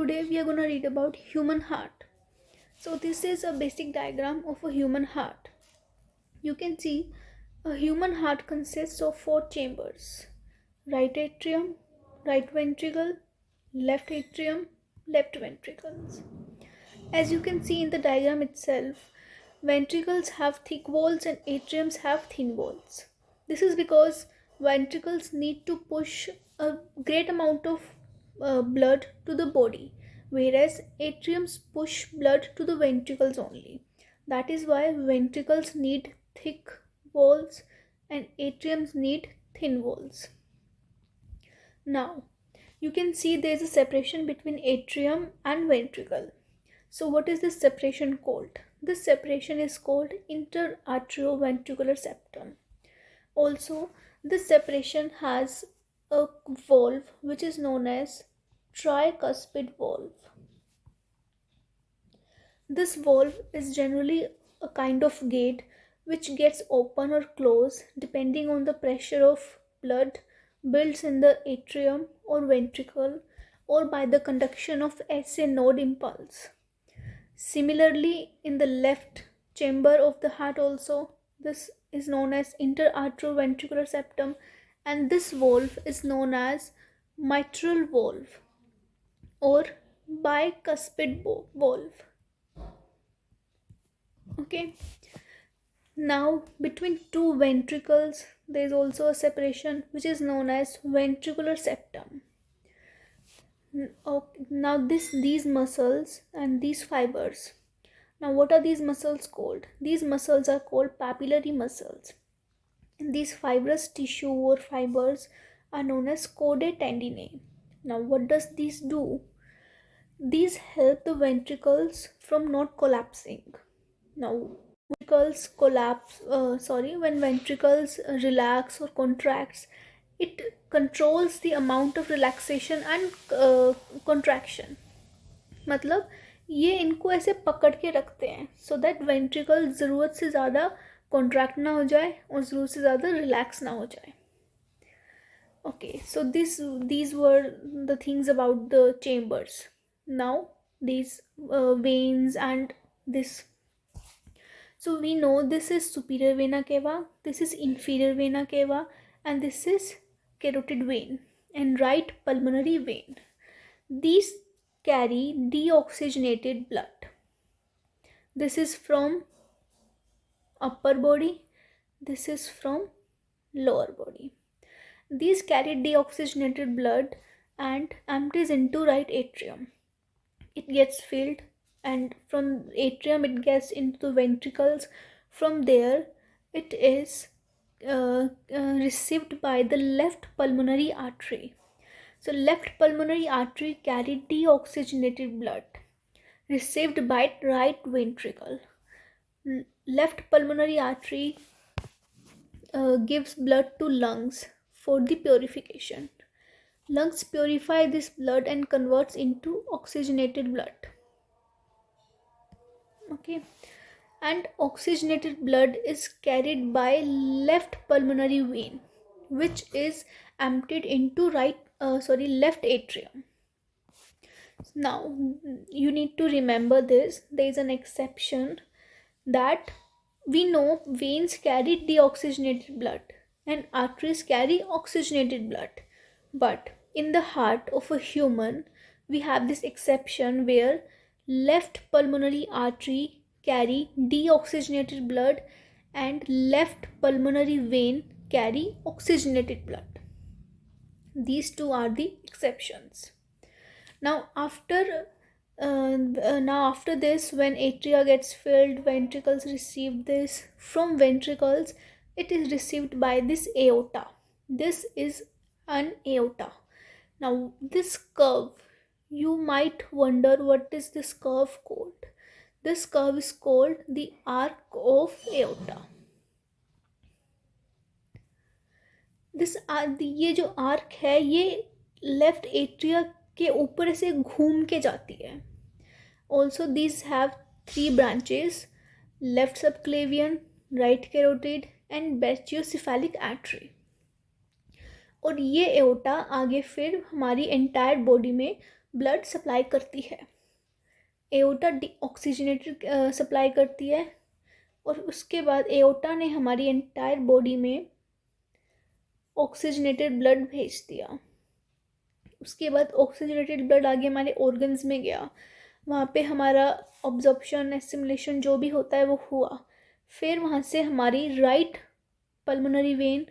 Today we are going to read about human heart. So this is a basic diagram of a human heart. You can see a human heart consists of 4 chambers: right atrium, right ventricle, left atrium, left ventricles. As you can see in the diagram itself, ventricles have thick walls and atriums have thin walls. This is because ventricles need to push a great amount of blood to the body, whereas atriums push blood to the ventricles only. That is why ventricles need thick walls and atriums need thin walls. Now, you can see there is a separation between atrium and ventricle. So what is this separation called? This separation is called interatrioventricular septum. Also, this separation has a valve which is known as tricuspid valve. This valve is generally a kind of gate which gets open or closed depending on the pressure of blood builds in the atrium or ventricle or by the conduction of SA node impulse. Similarly, in the left chamber of the heart also, this is known as interatrioventricular septum, and this valve is known as mitral valve or bicuspid valve. Okay. Now, between two ventricles, there is also a separation which is known as ventricular septum. Now, these muscles and these fibers. Now, what are these muscles called? These muscles are called papillary muscles. And these fibrous tissue or fibers are known as chordae tendineae. Now, what does these do? These help the ventricles from not collapsing. Now, when ventricles relax or contracts, it controls the amount of relaxation and contraction. मतलब ये इनको ऐसे पकड़ के रखते हैं so that ventricle ज़रूरत से ज़्यादा contract ना हो जाए और ज़रूरत से ज़्यादा relax ना हो जाए. Okay, so these were the things about the chambers. Now these veins and this. So we know this is superior vena cava, this is inferior vena cava, and this is carotid vein and right pulmonary vein. These carry deoxygenated blood. This is from upper body, this is from lower body. These carry deoxygenated blood and empties into right atrium. It gets filled and from atrium it gets into the ventricles. From there it is received by the left pulmonary artery. So left pulmonary artery carried deoxygenated blood received by right ventricle. Left pulmonary artery gives blood to lungs for the purification. Lungs purify this blood and converts into oxygenated blood. Okay, and oxygenated blood is carried by left pulmonary vein, which is emptied into left atrium. Now you need to remember this. There is an exception that we know veins carry deoxygenated blood and arteries carry oxygenated blood, but in the heart of a human we have this exception where left pulmonary artery carry deoxygenated blood and left pulmonary vein carry oxygenated blood. These two are the exceptions. Now after this, when atria gets filled, ventricles receive this. From ventricles it is received by this aorta. This is an aorta. Now this curve, you might wonder what is this curve called. This curve is called the arc of aorta. ये जो arc है ये left atria के ऊपर से घूम के जाती है. Also these have 3 branches: left subclavian, right carotid and brachiocephalic artery. और ये एओर्टा आगे फिर हमारी एंटायर बॉडी में ब्लड सप्लाई करती है, एओर्टा ऑक्सीजनेटेड सप्लाई करती है, और उसके बाद एओर्टा ने हमारी एंटायर बॉडी में ऑक्सीजनेटेड ब्लड भेज दिया। उसके बाद ऑक्सीजनेटेड ब्लड आगे हमारे ऑर्गन्स में गया, वहाँ पे हमारा ऑब्जॉर्प्शन एसिमिलेशन जो भी होता है वो हुआ। फिर वहाँ से हमारी right pulmonary vein,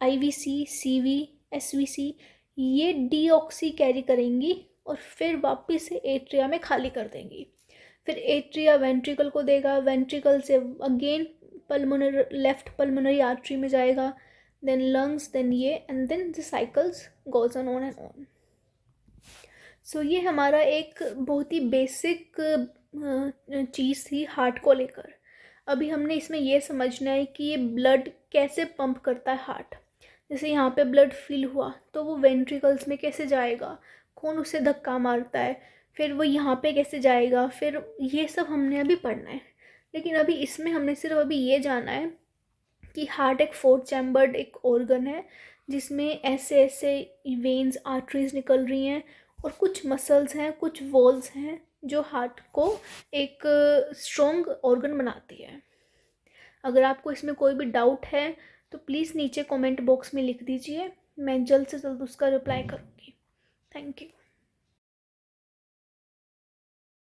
IVC, CV, SVC, ये डीऑक्सी कैरी करेंगी और फिर वापस से एट्रिया में खाली कर देंगी। फिर एट्रिया वेंट्रिकल को देगा, वेंट्रिकल से again pulmonary, left pulmonary artery में जाएगा, देन लंग्स, देन ये, and then the cycles goes on and on. So ये हमारा एक बहुत ही बेसिक चीज़ थी हार्ट को लेकर। अभी हमने इसमें ये समझना है कि ये ब्लड कैसे पंप करता है हार्ट। जैसे यहाँ पे ब्लड फिल हुआ तो वो वेंट्रिकल्स में कैसे जाएगा, कौन उसे धक्का मारता है, फिर वो यहाँ पे कैसे जाएगा, फिर ये सब हमने अभी पढ़ना है। लेकिन अभी इसमें हमने सिर्फ अभी ये जाना है कि हार्ट एक 4 चैम्बर्ड एक ऑर्गन है जिसमें ऐसे ऐसे वेन्स, आर्टरीज निकल रही हैं, और कुछ मसल्स हैं, कुछ वॉल्स हैं जो हार्ट को एक स्ट्रॉन्ग ऑर्गन बनाती है। अगर आपको इसमें कोई भी डाउट है तो प्लीज़ नीचे कमेंट बॉक्स में लिख दीजिए, मैं जल्द से जल्द उसका रिप्लाई करूँगी। Thank you.